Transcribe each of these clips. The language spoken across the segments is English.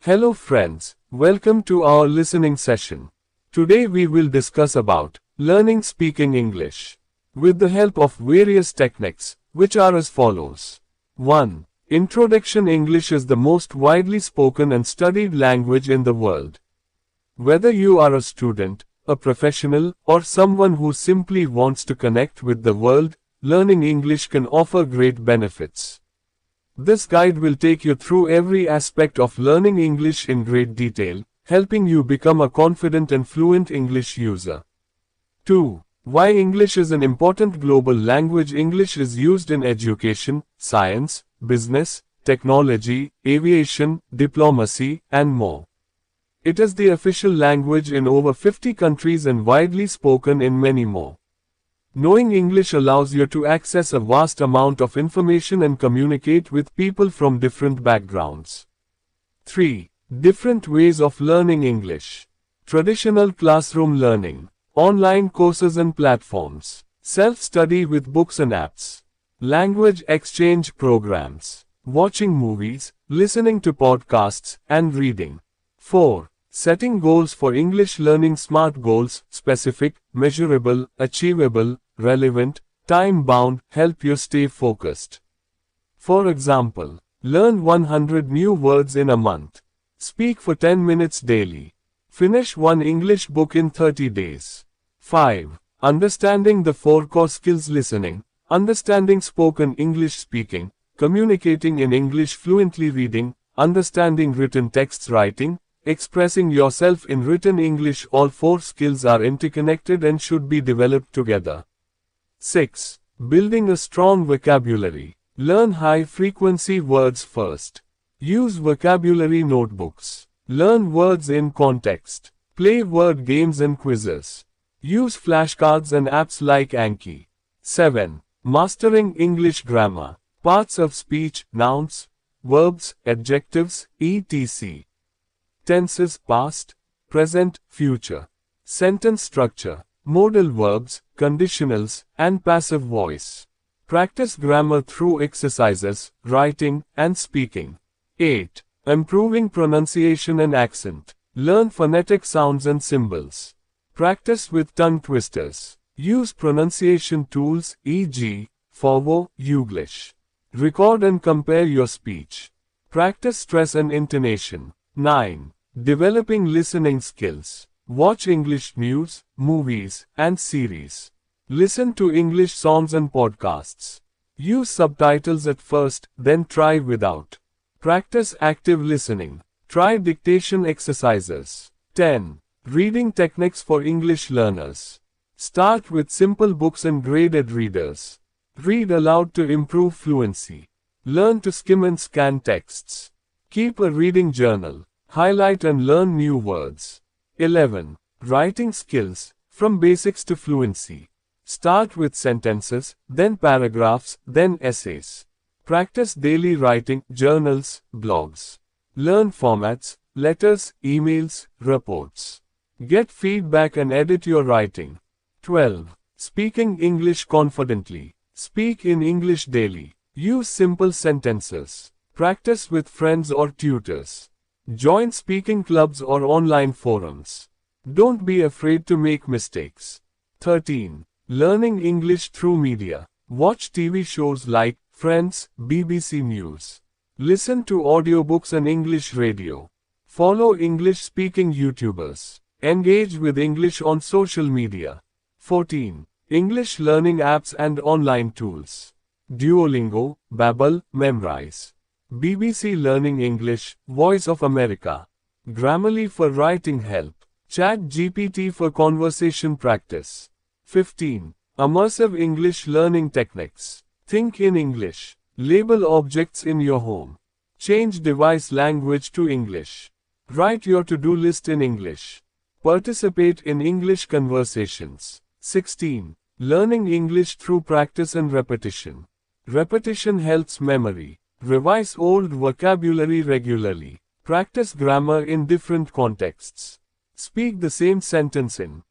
Hello friends, welcome to our listening session. Today we will discuss about learning speaking English with the help of various techniques, which are as follows. 1. Introduction. English is the most widely spoken and studied language in the world. Whether you are a student, a professional, or someone who simply wants to connect with the world, learning English can offer great benefits. This guide will take you through every aspect of learning English in great detail, helping you become a confident and fluent English user. 2. Why English is an important global language. English is used in education, science, business, technology, aviation, diplomacy, and more. It is the official language in over 50 countries and widely spoken in many more. Knowing English allows you to access a vast amount of information and communicate with people from different backgrounds. 3. Different ways of learning English. Traditional classroom learning, online courses and platforms, self-study with books and apps, language exchange programs, watching movies, listening to podcasts, and reading. 4. Setting goals for English learning. SMART goals, specific, measurable, achievable, relevant, time-bound, help you stay focused. For example, learn 100 new words in a month. Speak for 10 minutes daily. Finish one English book in 30 days. 5. Understanding the 4 core skills. Listening, understanding spoken English. Speaking, communicating in English fluently. Reading, understanding written texts. Writing, expressing yourself in written English. All 4 skills are interconnected and should be developed together. 6. Building a strong vocabulary. Learn high-frequency words first. Use vocabulary notebooks. Learn words in context. Play word games and quizzes. Use flashcards and apps like Anki. 7. Mastering English grammar. Parts of speech, nouns, verbs, adjectives, etc. Tenses, past, present, future. Sentence structure, modal verbs, conditionals, and passive voice. Practice grammar through exercises, writing, and speaking. 8. Improving pronunciation and accent. Learn phonetic sounds and symbols. Practice with tongue twisters. Use pronunciation tools, e.g., Forvo, Youglish. Record and compare your speech. Practice stress and intonation. 9. Developing listening skills. Watch English news, movies, and series. Listen to English songs and podcasts. Use subtitles at first, then try without. Practice active listening. Try dictation exercises. 10. Reading techniques for English learners. Start with simple books and graded readers. Read aloud to improve fluency. Learn to skim and scan texts. Keep a reading journal. Highlight and learn new words. 11. Writing skills, from basics to fluency. Start with sentences, then paragraphs, then essays. Practice daily writing, journals, blogs. Learn formats, letters, emails, reports. Get feedback and edit your writing. 12. Speaking English confidently. Speak in English daily. Use simple sentences. Practice with friends or tutors. Join speaking clubs or online forums. Don't be afraid to make mistakes. 13. Learning English through media. Watch TV shows like Friends, BBC News. Listen to audiobooks and English radio. Follow English-speaking YouTubers. Engage with English on social media. 14. English learning apps and online tools. Duolingo, Babbel, Memrise. BBC Learning English, Voice of America. Grammarly for writing help. ChatGPT for conversation practice. 15. Immersive English learning techniques. Think in English. Label objects in your home. Change device language to English. Write your to-do list in English. Participate in English conversations. 16. Learning English through practice and repetition. Repetition helps memory. Revise old vocabulary regularly. Practice grammar in different contexts. Speak the same sentence in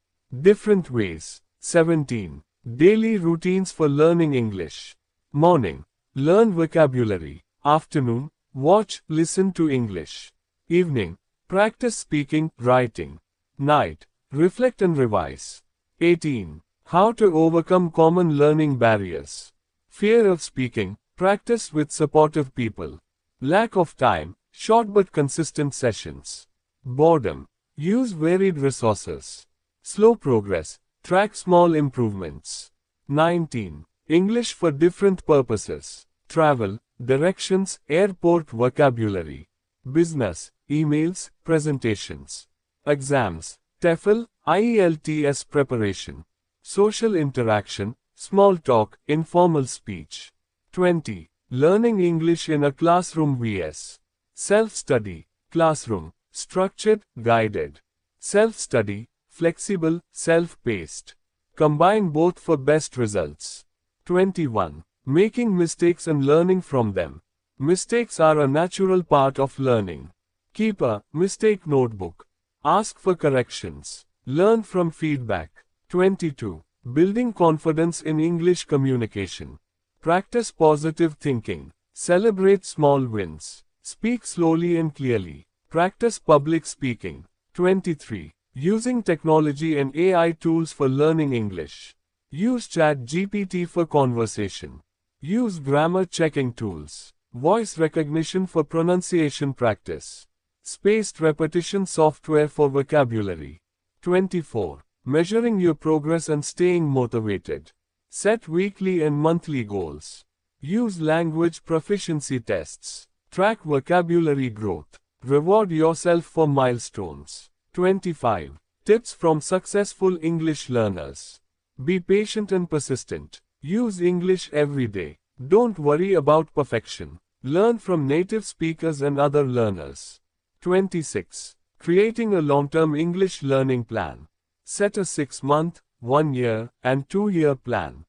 different ways. 17. Daily routines for learning English. Morning. Learn vocabulary. Afternoon. Watch, listen to English. Evening. Practice speaking, writing. Night. Reflect and revise. 18. How to overcome common learning barriers. Fear of speaking. Practice with supportive people. Lack of time. Short but consistent sessions. Boredom. Use varied resources. Slow progress. Track small improvements. 19. English for different purposes. Travel, directions, airport vocabulary. Business, emails, presentations. Exams, TEFL, IELTS preparation. Social interaction, small talk, informal speech. 20. Learning English in a classroom vs. Self-study, classroom, structured, guided. Self-study, flexible, self-paced. Combine both for best results. 21. Making mistakes and learning from them. Mistakes are a natural part of learning. Keep a mistake notebook. Ask for corrections. Learn from feedback. 22. Building confidence in English communication. Practice positive thinking. Celebrate small wins. Speak slowly and clearly. Practice public speaking. 23. Using technology and AI tools for learning English. Use ChatGPT for conversation. Use grammar checking tools. Voice recognition for pronunciation practice. Spaced repetition software for vocabulary. 24. Measuring your progress and staying motivated. Set weekly and monthly goals. Use language proficiency tests. Track vocabulary growth. Reward yourself for milestones. 25. Tips from successful English learners. Be patient and persistent. Use English every day. Don't worry about perfection. Learn from native speakers and other learners. 26. Creating a long-term English learning plan. Set a 6-month, 1-year, and 2-year plan.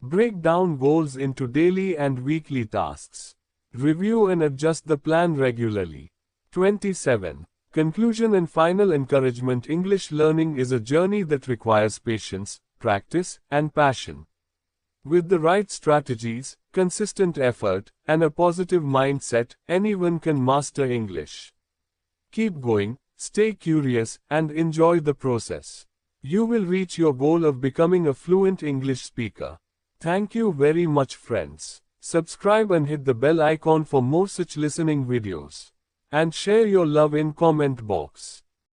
Break down goals into daily and weekly tasks. Review and adjust the plan regularly. 27. Conclusion and final encouragement. English learning is a journey that requires patience, practice, and passion. With the right strategies, consistent effort, and a positive mindset, anyone can master English. Keep going, stay curious, and enjoy the process. You will reach your goal of becoming a fluent English speaker. Thank you very much, friends. Subscribe and hit the bell icon for more such listening videos. And share your love in comment box.